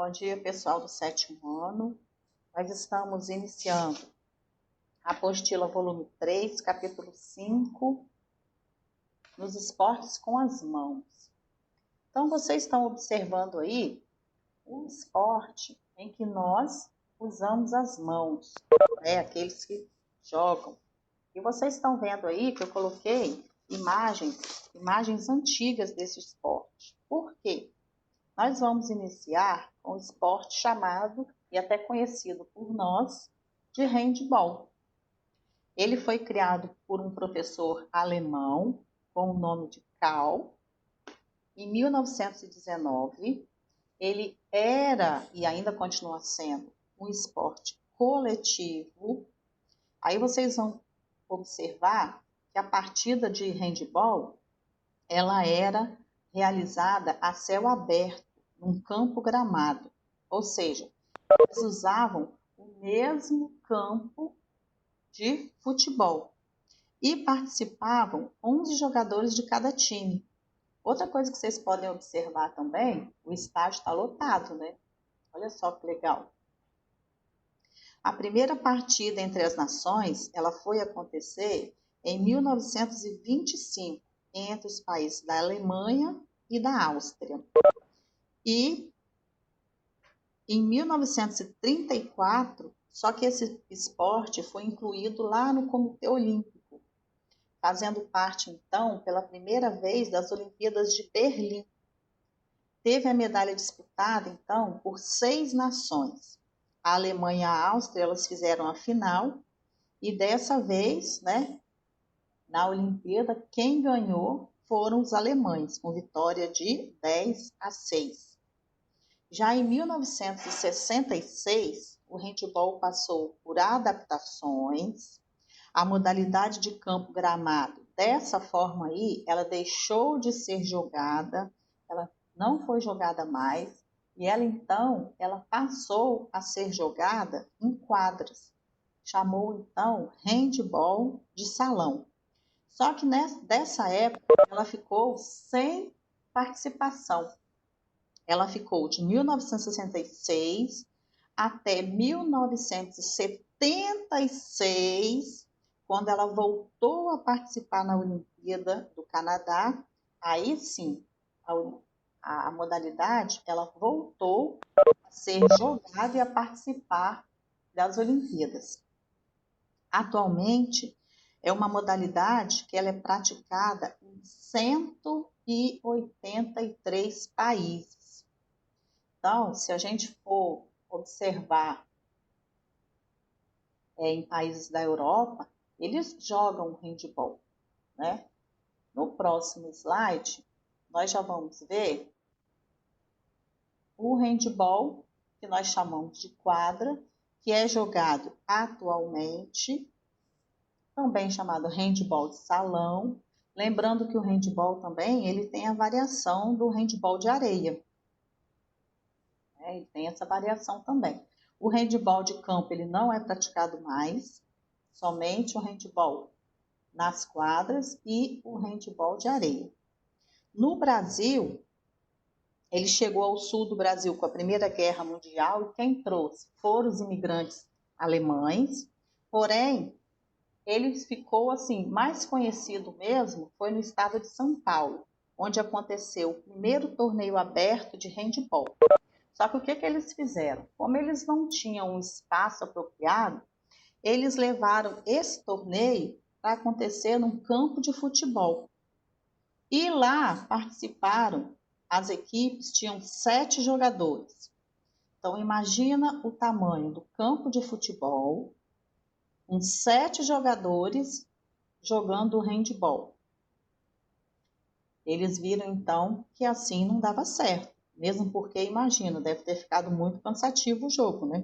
Bom dia, pessoal do 7º ano. Nós estamos iniciando a apostila volume 3, capítulo 5, nos esportes com as mãos. Então, vocês estão observando aí um esporte em que nós usamos as mãos, aqueles que jogam. E vocês estão vendo aí que eu coloquei imagens antigas desse esporte. Por quê? Nós vamos iniciar com um esporte chamado, e até conhecido por nós, de handball. Ele foi criado por um professor alemão com o nome de Karl. Em 1919, ele era, e ainda continua sendo, um esporte coletivo. Aí vocês vão observar que a partida de handball, ela era realizada a céu aberto, num campo gramado. Ou seja, eles usavam o mesmo campo de futebol e participavam 11 jogadores de cada time. Outra coisa que vocês podem observar também, o estádio está lotado, né? Olha só que legal. A primeira partida entre as nações, ela foi acontecer em 1925, entre os países da Alemanha e da Áustria. E em 1934, só que esse esporte foi incluído lá no Comitê Olímpico, fazendo parte, então, pela primeira vez das Olimpíadas de Berlim. Teve a medalha disputada, então, por 6 nações. A Alemanha e a Áustria, elas fizeram a final, e dessa vez, né, na Olimpíada, quem ganhou foram os alemães, com vitória de 10-6. Já em 1966, o handball passou por adaptações. A modalidade de campo gramado, dessa forma aí, ela deixou de ser jogada, ela não foi jogada mais, e ela então, ela passou a ser jogada em quadras. Chamou então handball de salão. Só que dessa época ela ficou sem participação. Ela ficou de 1966 até 1976, quando ela voltou a participar na Olimpíada do Canadá. Aí sim, a modalidade ela voltou a ser jogada e a participar das Olimpíadas. Atualmente, é uma modalidade que ela é praticada em 183 países. Então, se a gente for observar em países da Europa, eles jogam handball, né? No próximo slide, nós já vamos ver o handball, que nós chamamos de quadra, que é jogado atualmente, também chamado handball de salão. Lembrando que o handball também, ele tem a variação do handball de areia. Ele tem essa variação também. O handball de campo ele não é praticado mais, somente o handball nas quadras e o handball de areia. No Brasil, ele chegou ao sul do Brasil com a Primeira Guerra Mundial e quem trouxe foram os imigrantes alemães, porém, ele ficou assim, mais conhecido mesmo foi no estado de São Paulo, onde aconteceu o primeiro torneio aberto de handball. Só que o que eles fizeram? Como eles não tinham um espaço apropriado, eles levaram esse torneio para acontecer num campo de futebol. E lá participaram, as equipes tinham 7 jogadores. Então imagina o tamanho do campo de futebol, com 7 jogadores jogando handball. Eles viram então que assim não dava certo. Mesmo porque, imagina, deve ter ficado muito cansativo o jogo, né?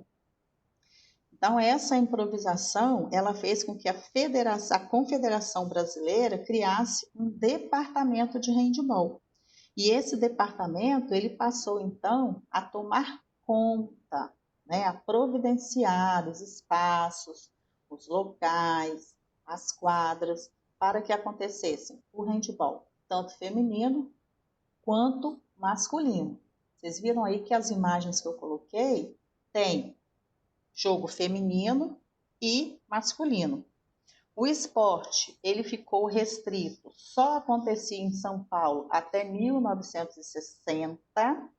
Então, essa improvisação, ela fez com que a Confederação Brasileira criasse um departamento de handball. E esse departamento, ele passou, então, a tomar conta, né? A providenciar os espaços, os locais, as quadras, para que acontecesse o handball, tanto feminino quanto masculino. Vocês viram aí que as imagens que eu coloquei tem jogo feminino e masculino. O esporte, ele ficou restrito, só acontecia em São Paulo até 1960.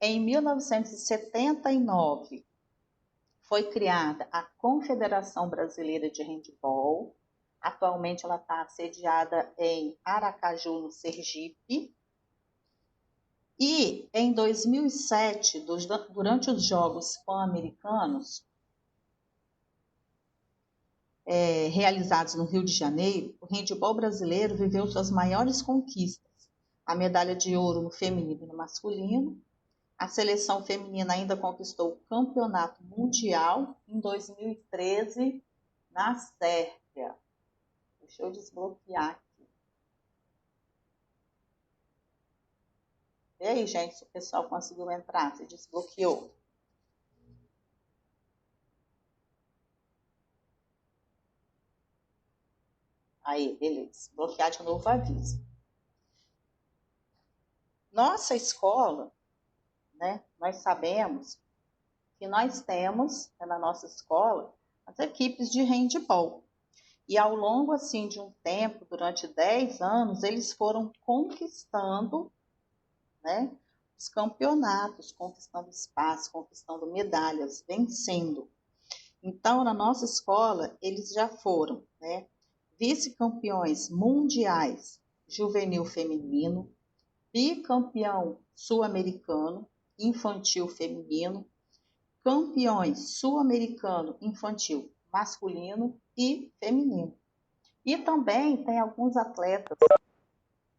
Em 1979, foi criada a Confederação Brasileira de Handebol. Atualmente ela está sediada em Aracaju, no Sergipe. E em 2007, durante os Jogos Pan-Americanos, realizados no Rio de Janeiro, o handebol brasileiro viveu suas maiores conquistas. A medalha de ouro no feminino e no masculino. A seleção feminina ainda conquistou o campeonato mundial em 2013 na Sérvia. Deixa eu desbloquear aqui. E aí, gente, se o pessoal conseguiu entrar, se desbloqueou. Aí, beleza. Bloquear de novo aviso. Nossa escola, né, nós sabemos que nós temos na nossa escola as equipes de handebol. E ao longo assim, de um tempo, durante 10 anos, eles foram conquistando, né, os campeonatos, conquistando espaço, conquistando medalhas, vencendo. Então, na nossa escola, eles já foram, né, vice-campeões mundiais juvenil feminino, bicampeão sul-americano infantil feminino, campeões sul-americano infantil masculino e feminino. E também tem alguns atletas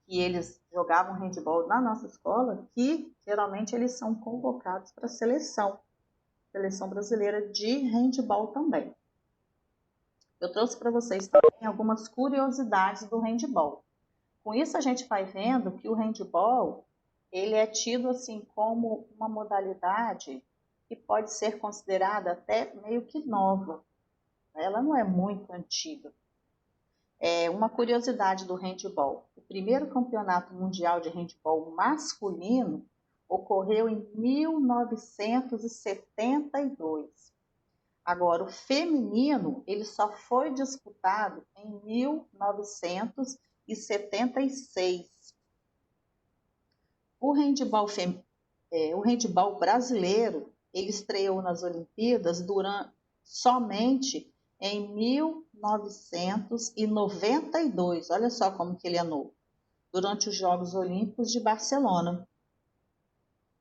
que eles jogavam handebol na nossa escola, que geralmente eles são convocados para a seleção brasileira de handebol também. Eu trouxe para vocês também algumas curiosidades do handebol. Com isso a gente vai vendo que o handebol, ele é tido assim como uma modalidade que pode ser considerada até meio que nova. Ela não é muito antiga. Uma curiosidade do handebol. O primeiro campeonato mundial de handebol masculino ocorreu em 1972. Agora, o feminino, ele só foi disputado em 1976. O handebol brasileiro, ele estreou nas Olimpíadas somente em 1992. Olha só como que ele é novo. Durante os Jogos Olímpicos de Barcelona.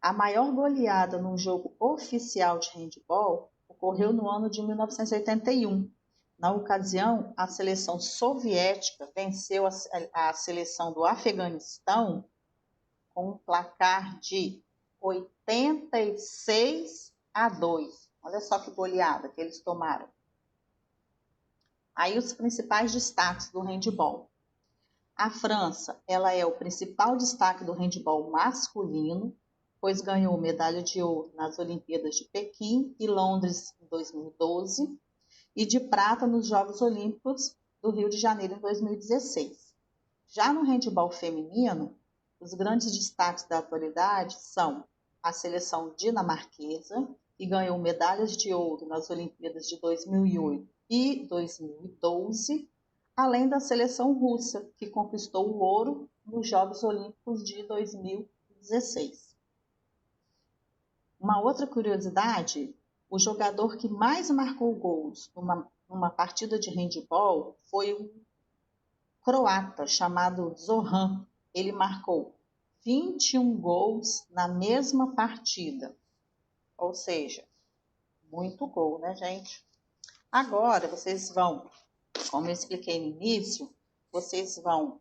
A maior goleada num jogo oficial de handebol ocorreu no ano de 1981. Na ocasião, a seleção soviética venceu a seleção do Afeganistão com um placar de 86-2. Olha só que goleada que eles tomaram. Aí os principais destaques do handebol. A França, ela é o principal destaque do handebol masculino, pois ganhou medalha de ouro nas Olimpíadas de Pequim e Londres em 2012 e de prata nos Jogos Olímpicos do Rio de Janeiro em 2016. Já no handebol feminino, os grandes destaques da atualidade são a seleção dinamarquesa, que ganhou medalhas de ouro nas Olimpíadas de 2008 e 2012, além da seleção russa, que conquistou o ouro nos Jogos Olímpicos de 2016. Uma outra curiosidade, o jogador que mais marcou gols numa partida de handebol foi um croata chamado Zoran. Ele marcou 21 gols na mesma partida. Ou seja, muito gol, né, gente? Agora, vocês vão, como eu expliquei no início, vocês vão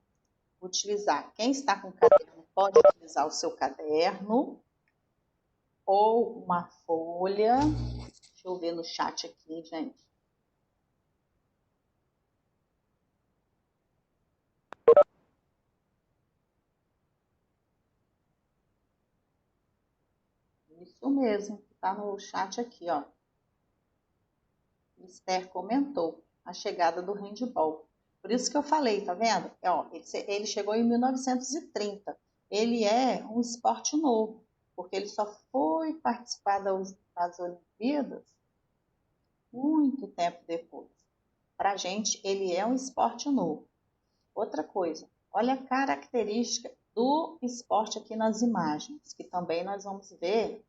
utilizar, quem está com caderno pode utilizar o seu caderno ou uma folha. Deixa eu ver no chat aqui, gente. Isso mesmo, está no chat aqui, ó. Esther comentou a chegada do handebol. Por isso que eu falei, tá vendo? Ele chegou em 1930. Ele é um esporte novo, porque ele só foi participar das Olimpíadas muito tempo depois. Para a gente, ele é um esporte novo. Outra coisa, olha a característica do esporte aqui nas imagens, que também nós vamos ver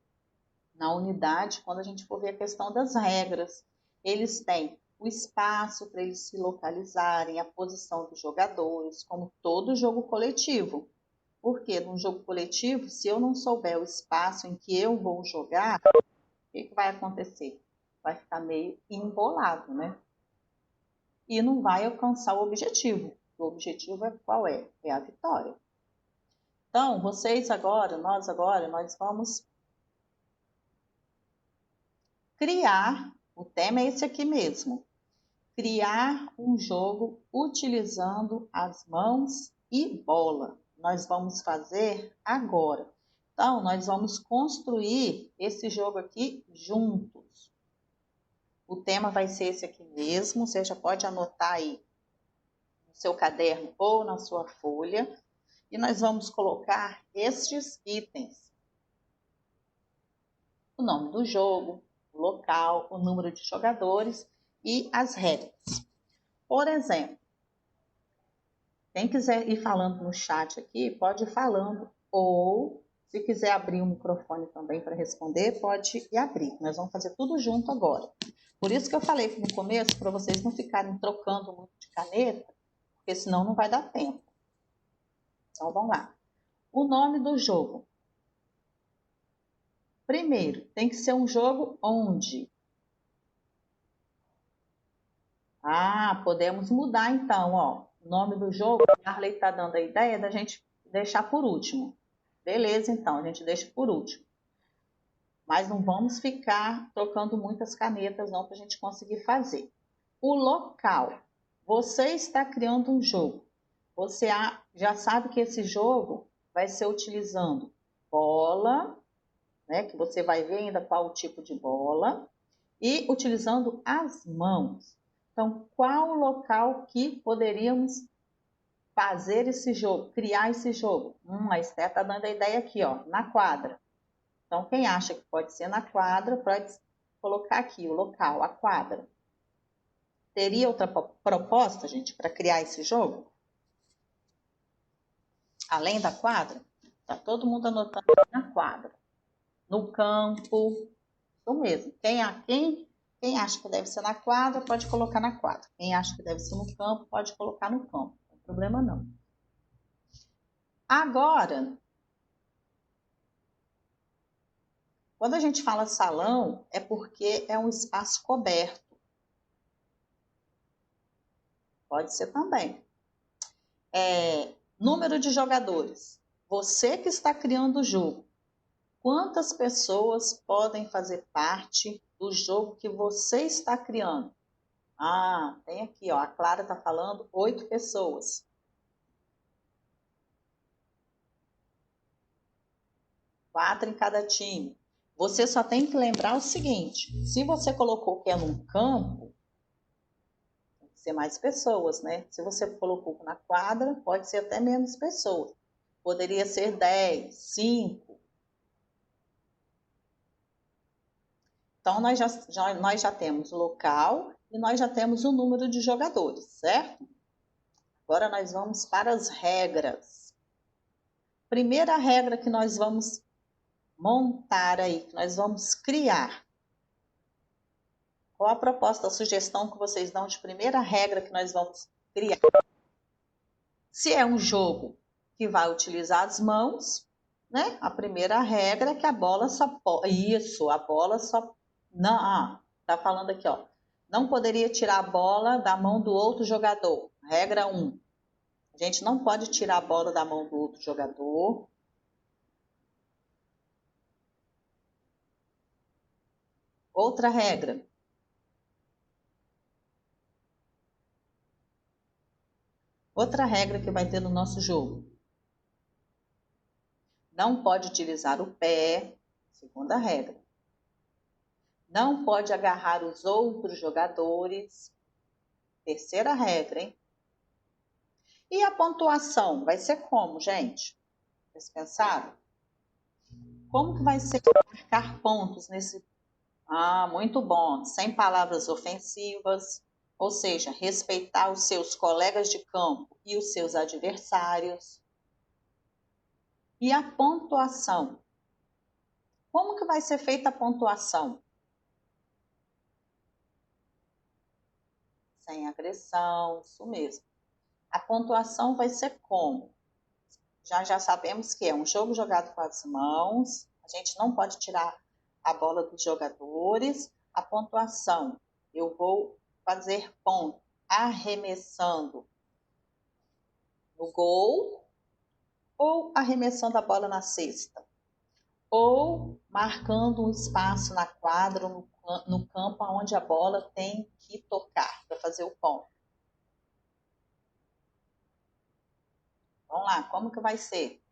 na unidade quando a gente for ver a questão das regras. Eles têm o espaço para eles se localizarem, a posição dos jogadores, como todo jogo coletivo. Porque num jogo coletivo, se eu não souber o espaço em que eu vou jogar, o que vai acontecer? Vai ficar meio embolado, né? E não vai alcançar o objetivo. O objetivo é qual é? É a vitória. Então, nós vamos criar, o tema é esse aqui mesmo, criar um jogo utilizando as mãos e bola. Nós vamos fazer agora. Então, nós vamos construir esse jogo aqui juntos. O tema vai ser esse aqui mesmo, você já pode anotar aí no seu caderno ou na sua folha. E nós vamos colocar estes itens. O nome do jogo, o local, o número de jogadores e as regras. Por exemplo, quem quiser ir falando no chat aqui, pode ir falando. Ou, se quiser abrir o microfone também para responder, pode ir abrir. Nós vamos fazer tudo junto agora. Por isso que eu falei no começo, para vocês não ficarem trocando muito de caneta, porque senão não vai dar tempo. Então, vamos lá. O nome do jogo. Primeiro, tem que ser um jogo onde? Podemos mudar então, ó. O nome do jogo, a Arley está dando a ideia da gente deixar por último. Beleza, então, a gente deixa por último. Mas não vamos ficar trocando muitas canetas não para a gente conseguir fazer. O local. Você está criando um jogo. Você já sabe que esse jogo vai ser utilizando bola, né, que você vai ver ainda qual o tipo de bola, e utilizando as mãos. Então, qual o local que poderíamos fazer esse jogo, criar esse jogo? A Esther está dando a ideia aqui, ó, na quadra. Então, quem acha que pode ser na quadra, pode colocar aqui o local, a quadra. Teria outra proposta, gente, para criar esse jogo? Além da quadra? Tá todo mundo anotando na quadra. No campo, isso mesmo. Quem acha que deve ser na quadra, pode colocar na quadra. Quem acha que deve ser no campo, pode colocar no campo. Não tem problema não. Agora, quando a gente fala salão, é porque é um espaço coberto. Pode ser também. Número de jogadores. Você que está criando o jogo. Quantas pessoas podem fazer parte do jogo que você está criando? Tem aqui, ó, a Clara está falando 8 pessoas. 4 em cada time. Você só tem que lembrar o seguinte, se você colocou que é num campo, tem que ser mais pessoas, né? Se você colocou na quadra, pode ser até menos pessoas. Poderia ser 10, 5. Então, nós já temos o local e nós já temos o número de jogadores, certo? Agora nós vamos para as regras. Primeira regra que nós vamos montar aí, que nós vamos criar. Qual a proposta, a sugestão que vocês dão de primeira regra que nós vamos criar? Se é um jogo que vai utilizar as mãos, né? A primeira regra é que a bola só pode... Isso, a bola só... Não, tá falando aqui, ó. Não poderia tirar a bola da mão do outro jogador. Regra 1. A gente não pode tirar a bola da mão do outro jogador. Outra regra. Outra regra que vai ter no nosso jogo. Não pode utilizar o pé. Segunda regra. Não pode agarrar os outros jogadores. Terceira regra, hein? E a pontuação vai ser como, gente? Vocês pensaram? Como que vai ser marcar pontos nesse... Ah, muito bom. Sem palavras ofensivas, ou seja, respeitar os seus colegas de campo e os seus adversários. E a pontuação? Como que vai ser feita a pontuação? Sem agressão, isso mesmo. A pontuação vai ser como? Já sabemos que é um jogo jogado com as mãos, a gente não pode tirar a bola dos jogadores. A pontuação, eu vou fazer ponto arremessando no gol ou arremessando a bola na cesta, ou marcando um espaço na quadra, no campo onde a bola tem que tocar para fazer o ponto. Vamos lá, como que vai ser?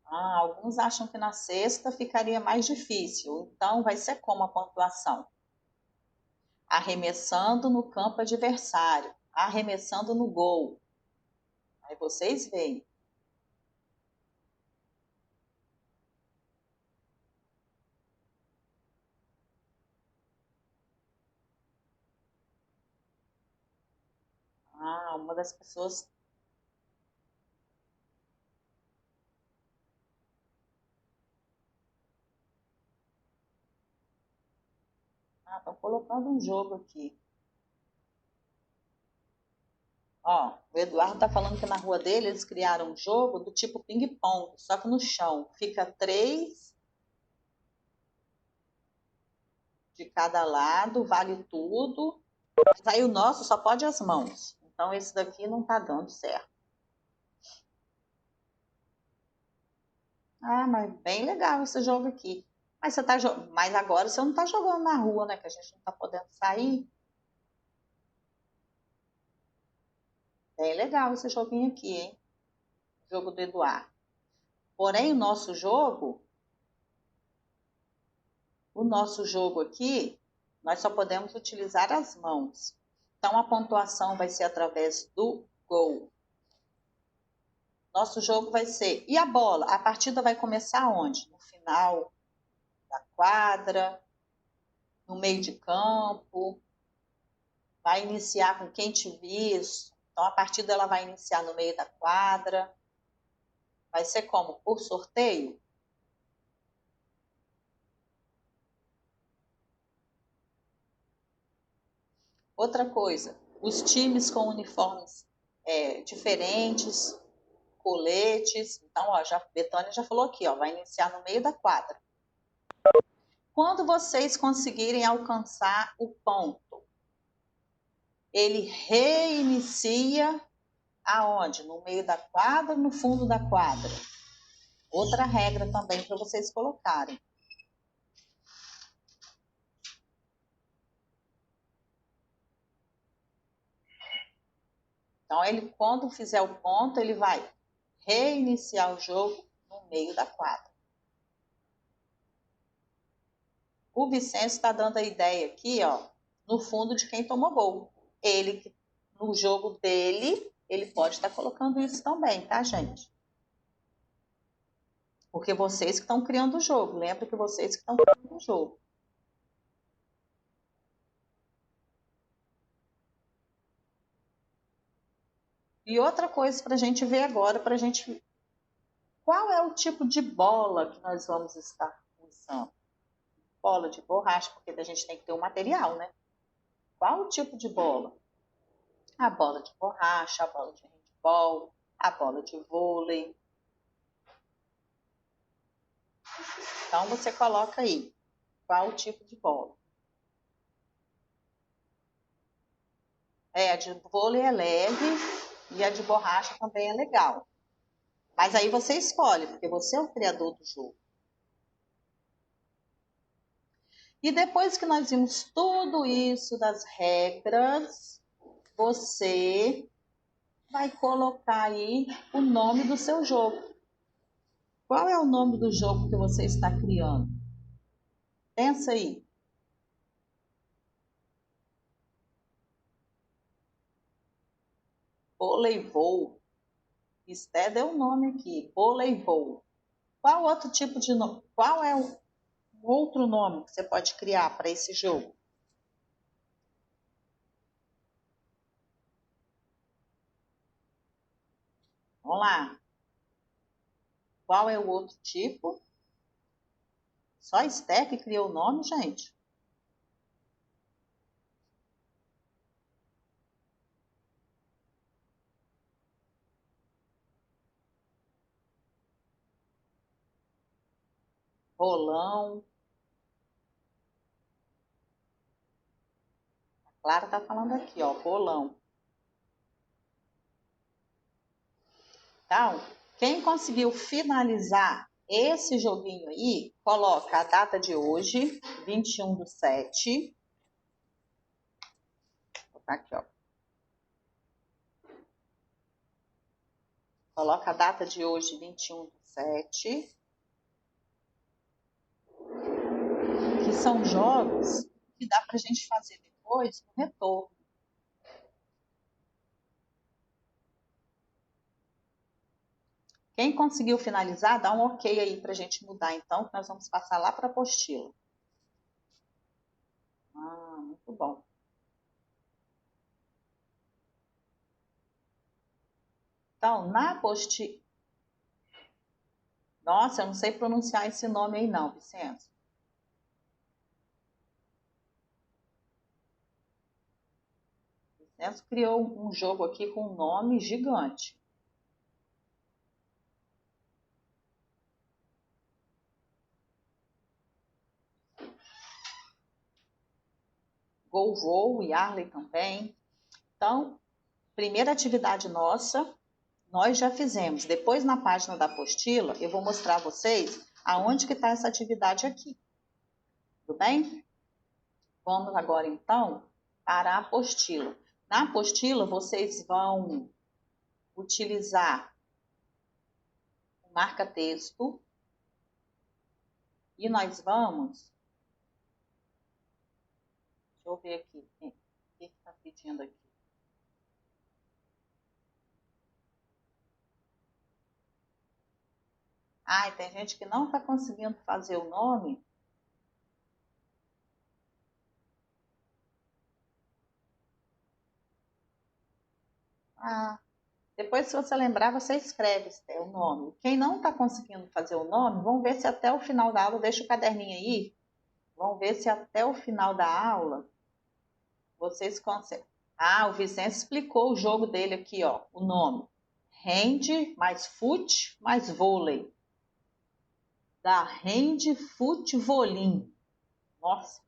Alguns acham que na sexta ficaria mais difícil, então vai ser como a pontuação? Arremessando no campo adversário, arremessando no gol. Aí vocês veem. Uma das pessoas... estão colocando um jogo aqui. Ó, o Eduardo tá falando que na rua dele eles criaram um jogo do tipo ping-pong, só que no chão. Fica 3 de cada lado, vale tudo. Mas aí o nosso só pode as mãos. Então esse daqui não tá dando certo. Mas bem legal esse jogo aqui. Mas agora você não tá jogando na rua, né? Que a gente não tá podendo sair. Bem legal esse joguinho aqui, hein? O jogo do Eduardo. Porém, o nosso jogo aqui, nós só podemos utilizar as mãos. Então, a pontuação vai ser através do gol. Nosso jogo vai ser... E a bola? A partida vai começar onde? No final da quadra, no meio de campo, vai iniciar com quem te visto. Então, a partida ela vai iniciar no meio da quadra. Vai ser como? Por sorteio? Outra coisa, os times com uniformes diferentes, coletes. Então, ó, Betânia já falou aqui, ó, vai iniciar no meio da quadra. Quando vocês conseguirem alcançar o ponto, ele reinicia aonde? No meio da quadra, no fundo da quadra. Outra regra também para vocês colocarem. Então, ele, quando fizer o ponto, ele vai reiniciar o jogo no meio da quadra. O Vicente está dando a ideia aqui, ó, no fundo de quem tomou gol. Ele, no jogo dele, ele pode estar colocando isso também, tá, gente? Porque vocês que estão criando o jogo. Lembra que vocês que estão criando o jogo. E outra coisa para a gente ver agora, para a gente... Qual é o tipo de bola que nós vamos estar usando? Bola de borracha, porque a gente tem que ter um material, né? Qual o tipo de bola? A bola de borracha, a bola de handball, a bola de vôlei. Então, você coloca aí qual o tipo de bola. A de vôlei é leve e a de borracha também é legal. Mas aí você escolhe, porque você é o criador do jogo. E depois que nós vimos tudo isso das regras, você vai colocar aí o nome do seu jogo. Qual é o nome do jogo que você está criando? Pensa aí. Voleibol. Esté deu o nome aqui, voleibol. Qual outro tipo de nome? Qual é o outro nome que você pode criar para esse jogo? Vamos lá. Qual é o outro tipo? Só a Esther que criou o nome, gente? Rolão. A Clara tá falando aqui, ó, rolão. Então, quem conseguiu finalizar esse joguinho aí, coloca a data de hoje, 21/7. Vou botar aqui, ó. Coloca a data de hoje, 21/7. Que são jogos que dá pra gente fazer depois no retorno. Quem conseguiu finalizar, dá um ok aí pra gente mudar, então, que nós vamos passar lá para a apostila. Ah, muito bom. Então, na apostila... Nossa, eu não sei pronunciar esse nome aí não, Vicente. Vicente criou um jogo aqui com um nome gigante. Golvou e Arley também. Então, primeira atividade nossa, nós já fizemos. Depois, na página da apostila, eu vou mostrar a vocês aonde que está essa atividade aqui. Tudo bem? Vamos agora, então, para a apostila. Na apostila, vocês vão utilizar o marca-texto e nós vamos... Deixa eu ver aqui. O que está pedindo aqui? Ai, tem gente que não está conseguindo fazer o nome. Ah, depois, se você lembrar, você escreve o nome. Quem não está conseguindo fazer o nome, vamos ver se até o final da aula, deixa o caderninho aí, vamos ver se até o final da aula vocês conseguem. Ah, o Vicente explicou o jogo dele aqui, ó, o nome. Hand mais fute mais vôlei. Da Hand Fute Volim. Nossa,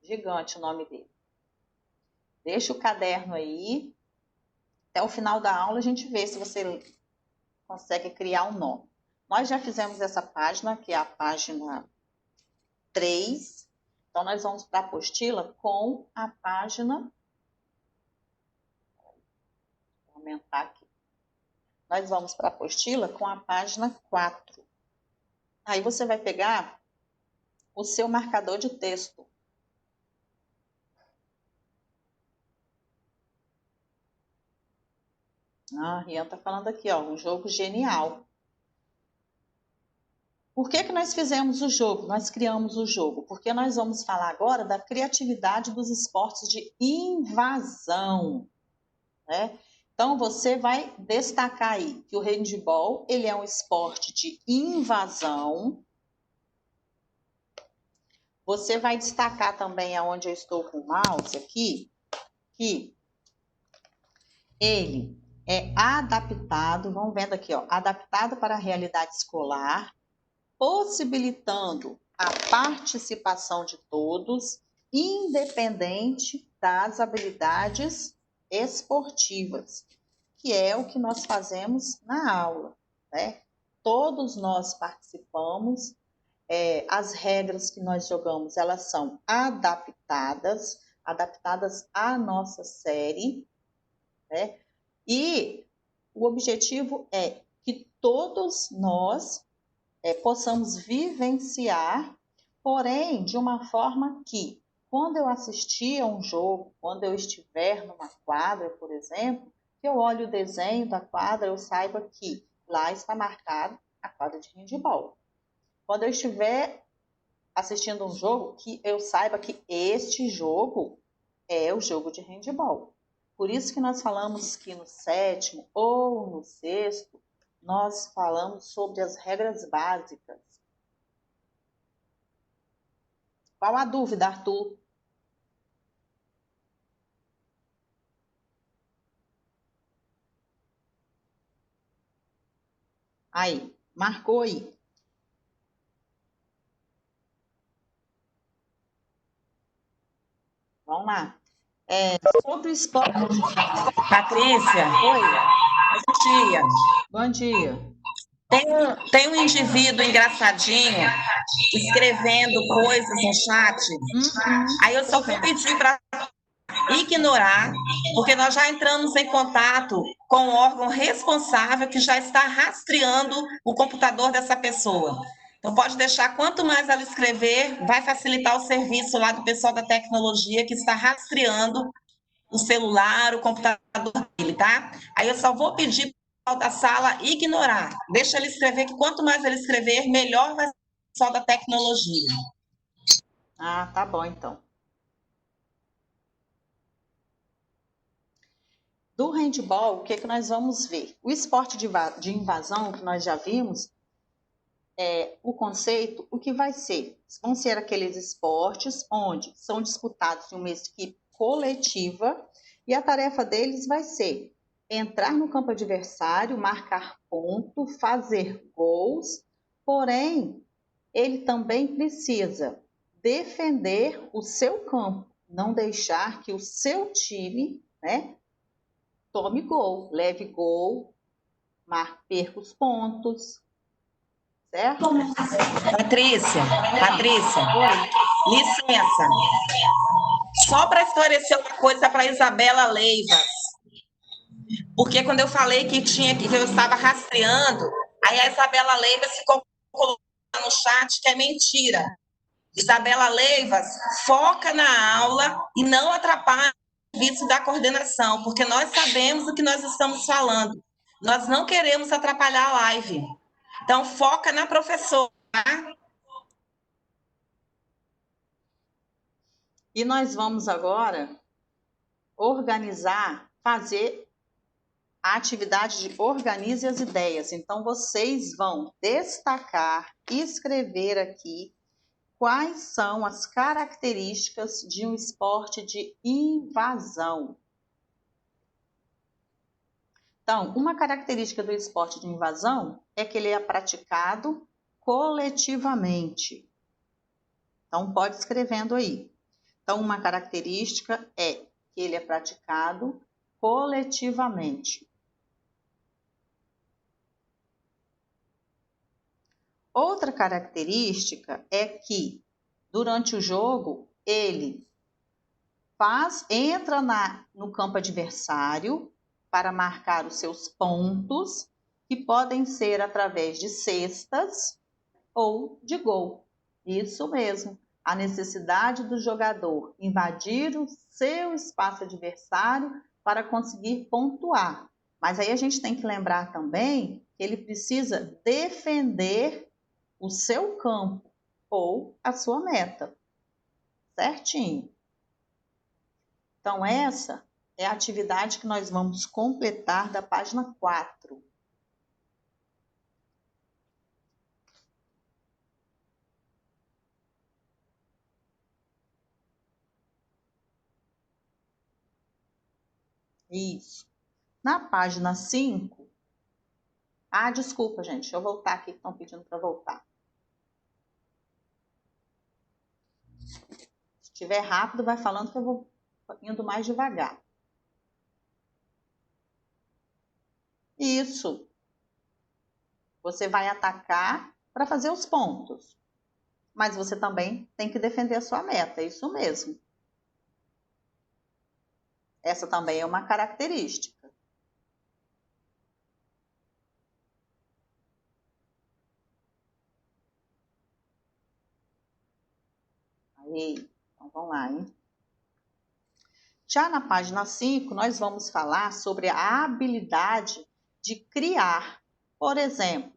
gigante o nome dele. Deixa o caderno aí. Até o final da aula a gente vê se você consegue criar um nome. Nós já fizemos essa página, que é a página 3. Então, nós vamos para a apostila com a página... Vou aumentar aqui. Nós vamos para a apostila com a página 4. Aí você vai pegar o seu marcador de texto. Ah, a Rian está falando aqui, ó, um jogo genial. Por que nós fizemos o jogo? Nós criamos o jogo? Porque nós vamos falar agora da criatividade dos esportes de invasão, né? Então, você vai destacar aí que o handball, ele é um esporte de invasão. Você vai destacar também aonde eu estou com o mouse aqui, que ele é adaptado, vamos vendo aqui, ó, adaptado para a realidade escolar, possibilitando a participação de todos, independente das habilidades esportivas, que é o que nós fazemos na aula, né? Todos nós participamos, as regras que nós jogamos, elas são adaptadas à nossa série, né? E o objetivo é que todos nós possamos vivenciar, porém, de uma forma que, quando eu assistir a um jogo, quando eu estiver numa quadra, por exemplo, que eu olhe o desenho da quadra, eu saiba que lá está marcado a a quadra de handebol. Quando eu estiver assistindo um jogo, que eu saiba que este jogo é o jogo de handebol. Por isso que nós falamos que no 7º ou no 6º, nós falamos sobre as regras básicas. Qual a dúvida, Arthur? Aí, marcou aí. Vamos lá. Sobre o esporte. Patrícia, Oi, bom dia. bom dia. Tem um indivíduo engraçadinho escrevendo coisas no chat. Aí eu só vou pedir para ignorar, porque nós já entramos em contato com o órgão responsável que já está rastreando o computador dessa pessoa. Então, pode deixar, quanto mais ela escrever, vai facilitar o serviço lá do pessoal da tecnologia que está rastreando o celular, o computador dele, tá? Aí eu só vou pedir para o da sala ignorar. Deixa ele escrever, que quanto mais ele escrever, melhor vai ser o pessoal da tecnologia. Ah, tá bom então. Do handball, o que nós vamos ver? O esporte de invasão, que nós já vimos, o conceito, o que vai ser? Vão ser aqueles esportes onde são disputados em uma equipe coletiva e a tarefa deles vai ser entrar no campo adversário, marcar ponto, fazer gols, porém, ele também precisa defender o seu campo, não deixar que o seu time, né, tome gol, leve gol, perca os pontos, certo? Patrícia, licença. Só para esclarecer uma coisa para Isabela Leivas, porque quando eu falei que eu estava rastreando, aí a Isabela Leivas ficou colocando no chat que é mentira. Isabela Leivas, foca na aula e não atrapalhe o serviço da coordenação, porque nós sabemos o que nós estamos falando. Nós não queremos atrapalhar a live. Então, foca na professora. E nós vamos agora organizar, fazer a atividade de organize as ideias. Então, vocês vão destacar, escrever aqui quais são as características de um esporte de invasão. Então, uma característica do esporte de invasão é que ele é praticado coletivamente. Então, pode escrevendo aí. Então, uma característica é que ele é praticado coletivamente. Outra característica é que, durante o jogo, ele entra no campo adversário para marcar os seus pontos, que podem ser através de cestas ou de gol. Isso mesmo, a necessidade do jogador invadir o seu espaço adversário para conseguir pontuar. Mas aí a gente tem que lembrar também que ele precisa defender o seu campo ou a sua meta. Certinho. Então, essa é a atividade que nós vamos completar da página 4. Isso. Na página 5. Desculpa, gente. Deixa eu voltar aqui, que estão pedindo para voltar. Se estiver rápido, vai falando que eu vou indo mais devagar. Isso. Você vai atacar para fazer os pontos. Mas você também tem que defender a sua meta. É isso mesmo. Essa também é uma característica. Aí, então vamos lá, hein? Já na página 5, nós vamos falar sobre a habilidade de criar. Por exemplo,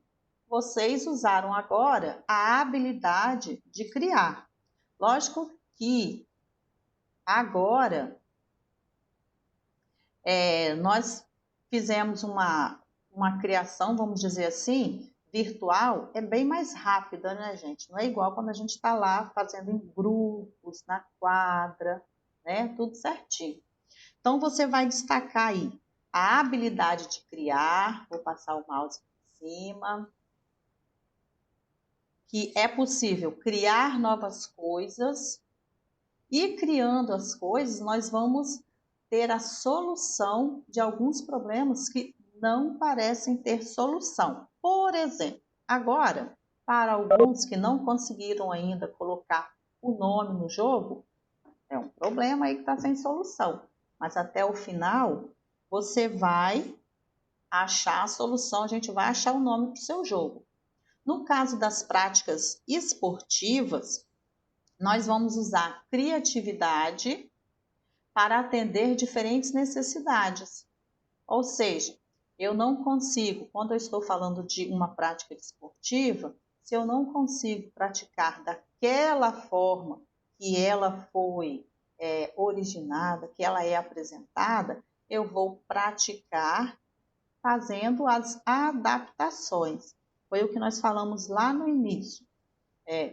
vocês usaram agora a habilidade de criar. Lógico que agora nós fizemos uma criação, vamos dizer assim, virtual, é bem mais rápida, né, gente? Não é igual quando a gente está lá fazendo em grupos, na quadra, né? Tudo certinho. Então, você vai destacar aí a habilidade de criar, vou passar o mouse por cima, que é possível criar novas coisas, e criando as coisas, nós vamos ter a solução de alguns problemas que não parecem ter solução. Por exemplo, agora, para alguns que não conseguiram ainda colocar o nome no jogo, é um problema aí que está sem solução. Mas até o final, você vai achar a solução, a gente vai achar o nome para o seu jogo. No caso das práticas esportivas, nós vamos usar criatividade para atender diferentes necessidades. Ou seja, eu não consigo, quando eu estou falando de uma prática esportiva, se eu não consigo praticar daquela forma que ela foi originada, que ela é apresentada, eu vou praticar fazendo as adaptações. Foi o que nós falamos lá no início.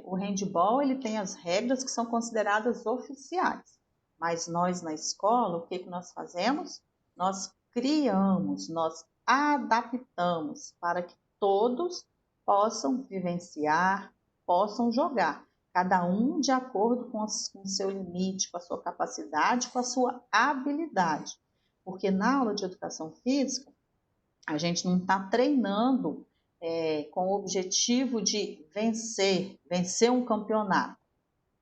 O handball ele tem as regras que são consideradas oficiais, mas nós na escola, o que nós fazemos? Nós criamos, nós adaptamos para que todos possam vivenciar, possam jogar, cada um de acordo com o seu limite, com a sua capacidade, com a sua habilidade. Porque na aula de educação física, a gente não está treinando com o objetivo de vencer um campeonato,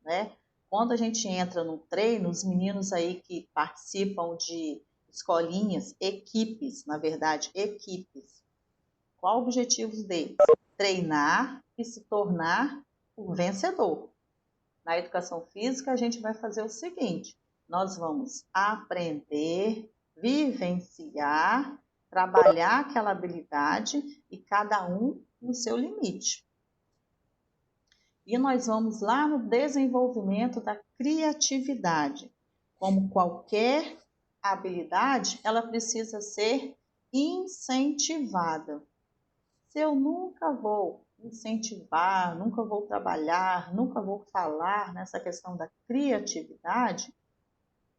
né? Quando a gente entra no treino, os meninos aí que participam de escolinhas, equipes, na verdade, equipes. Qual o objetivo deles? Treinar e se tornar o vencedor. Na educação física, a gente vai fazer o seguinte, nós vamos aprender, vivenciar, trabalhar aquela habilidade e cada um no seu limite. E nós vamos lá no desenvolvimento da criatividade. Como qualquer habilidade, ela precisa ser incentivada. Se eu nunca vou incentivar, nunca vou trabalhar, nunca vou falar nessa questão da criatividade,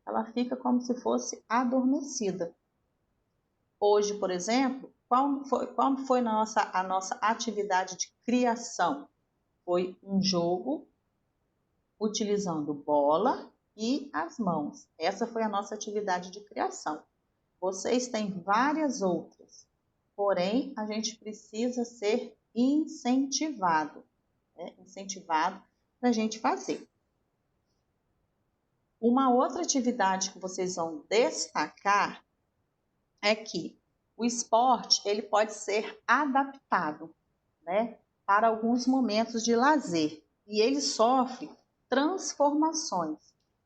ela fica como se fosse adormecida. Hoje, por exemplo, qual foi a nossa atividade de criação? Foi um jogo utilizando bola e as mãos. Essa foi a nossa atividade de criação. Vocês têm várias outras, porém, a gente precisa ser incentivado, né? Incentivado para a gente fazer. Uma outra atividade que vocês vão destacar é que o esporte ele pode ser adaptado, né, para alguns momentos de lazer e ele sofre transformações.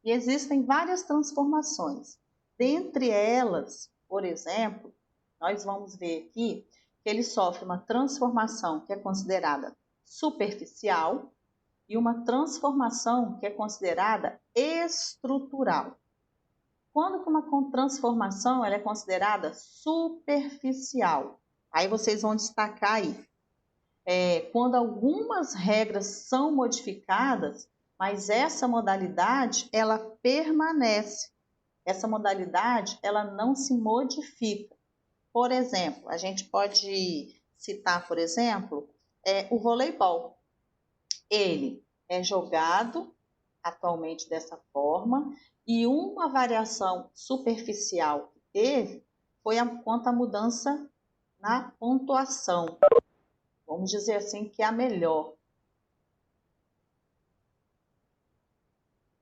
E existem várias transformações. Dentre elas, por exemplo, nós vamos ver aqui que ele sofre uma transformação que é considerada superficial e uma transformação que é considerada estrutural. Quando uma transformação ela é considerada superficial, aí vocês vão destacar aí. Quando algumas regras são modificadas, mas essa modalidade ela permanece. Essa modalidade ela não se modifica. Por exemplo, a gente pode citar, por exemplo, o voleibol. Ele é jogado atualmente dessa forma, e uma variação superficial que teve foi quanto à mudança na pontuação. Vamos dizer assim que é a melhor.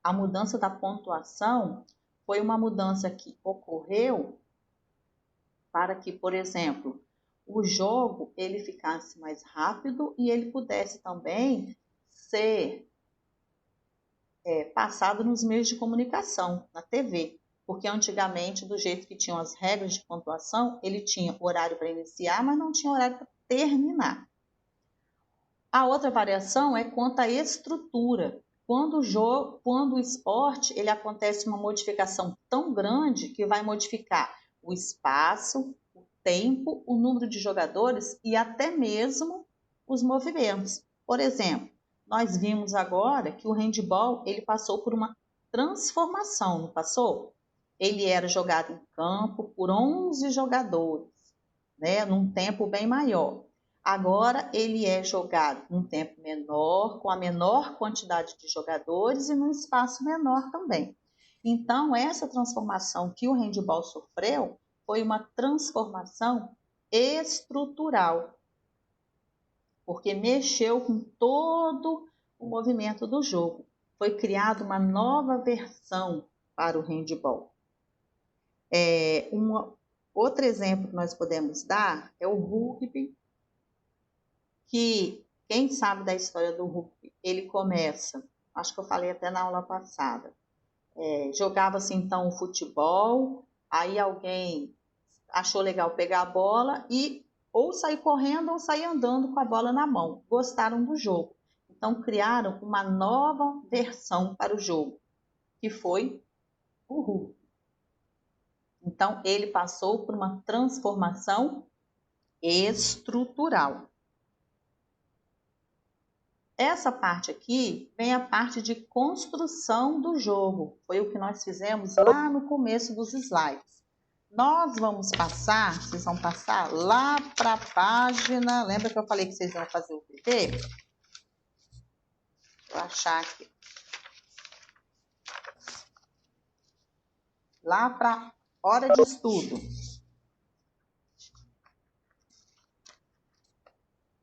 A mudança da pontuação foi uma mudança que ocorreu para que, por exemplo, o jogo ele ficasse mais rápido e ele pudesse também ser passado nos meios de comunicação, na TV, porque antigamente, do jeito que tinham as regras de pontuação, ele tinha horário para iniciar, mas não tinha horário para terminar. A outra variação é quanto à estrutura. Quando o esporte ele acontece uma modificação tão grande que vai modificar o espaço, o tempo, o número de jogadores e até mesmo os movimentos. Por exemplo, nós vimos agora que o handball ele passou por uma transformação, não passou? Ele era jogado em campo por 11 jogadores, né, num tempo bem maior. Agora ele é jogado num tempo menor, com a menor quantidade de jogadores e num espaço menor também. Então, essa transformação que o handball sofreu foi uma transformação estrutural, porque mexeu com todo o movimento do jogo. Foi criada uma nova versão para o handball. Outro exemplo que nós podemos dar é o rugby, que quem sabe da história do rugby, ele começa, acho que eu falei até na aula passada, jogava-se então o futebol, aí alguém achou legal pegar a bola e ou sair correndo ou sair andando com a bola na mão, gostaram do jogo. Então criaram uma nova versão para o jogo, que foi o rugby. Então ele passou por uma transformação estrutural. Essa parte aqui vem a parte de construção do jogo. Foi o que nós fizemos lá no começo dos slides. Nós vamos passar, vocês vão passar lá para a página... Lembra que eu falei que vocês iam fazer o PV? Vou achar aqui. Lá para hora de estudo.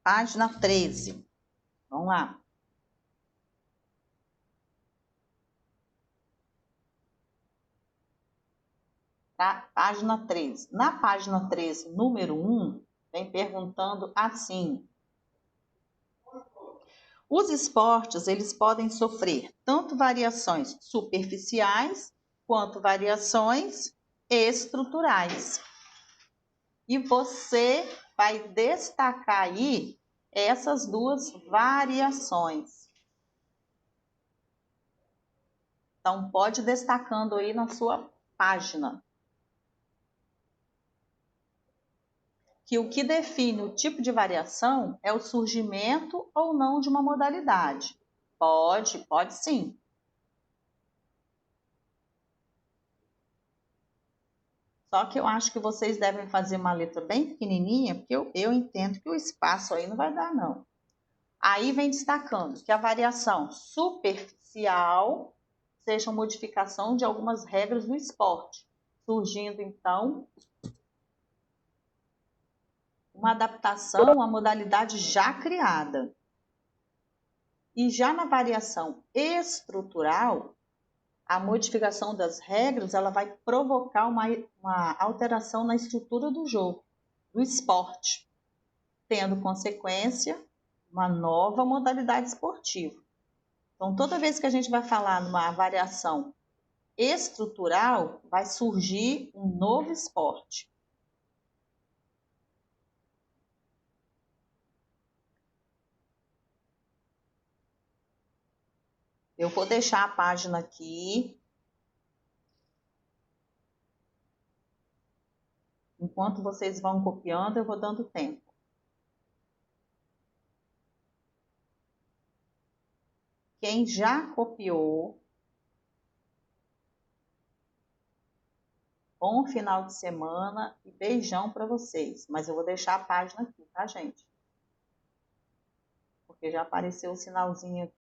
Página 13. Vamos lá. Página 13. Na página 13, número 1, vem perguntando assim: os esportes, eles podem sofrer tanto variações superficiais quanto variações estruturais. E você vai destacar aí essas duas variações. Então, pode ir destacando aí na sua página. Que o que define o tipo de variação é o surgimento ou não de uma modalidade. Pode sim. Só que eu acho que vocês devem fazer uma letra bem pequenininha, porque eu entendo que o espaço aí não vai dar, não. Aí vem destacando que a variação superficial seja uma modificação de algumas regras do esporte, surgindo, então, uma adaptação à modalidade já criada. E já na variação estrutural, a modificação das regras ela vai provocar uma alteração na estrutura do jogo, do esporte, tendo consequência uma nova modalidade esportiva. Então, toda vez que a gente vai falar numa variação estrutural, vai surgir um novo esporte. Eu vou deixar a página aqui. Enquanto vocês vão copiando, eu vou dando tempo. Quem já copiou, bom final de semana e beijão para vocês. Mas eu vou deixar a página aqui, tá, gente? Porque já apareceu o sinalzinho aqui.